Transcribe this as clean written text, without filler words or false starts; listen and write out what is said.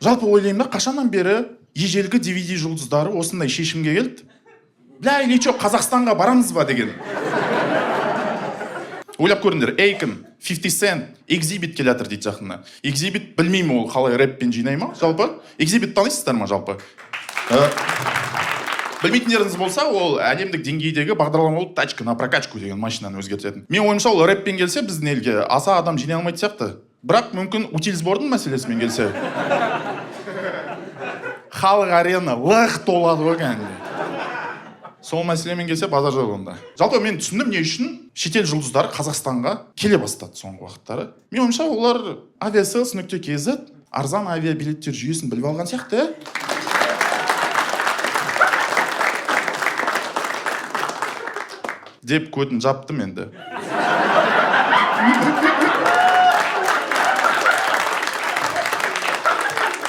Жалпы ойлаймын да, қашаннан бері ежелгі DVD жұлдыздары осындай шешімге келді. Бля, или чо, Қазақстанға барамыз ба деген. Ойлап көріңдер, Akon, 50 Cent, Exhibit келатыр дейді жақында. Exhibit білмеймін ол қалай рэппен жинай ма, жалпы. Exhibit танисыздар ма, жалпы? Білмейтіндеріңіз болса, ол әлемдік деңгейдегі бағдарламалық тачка на прокачку деген машинаны өзгертетін. Мен ойымша, ол рэппен келсе, біздің елге аса адам жинай алмайды сияқты. Бірақ мүмкін утилсбордың мәселесімен келсе. Халық арена лық толады ғой кәдімгі. Сол мәселемен келсе базар жоқ онда. Жалпы мен түсіндім не үшін шетел жұлдыздары Қазақстанға келе бастады соңғы уақыттары. Мен ойымша, олар aviasales.kz арзан авиабилеттер жүйесін біліп алған сияқты. Деп көтін жаптым енді.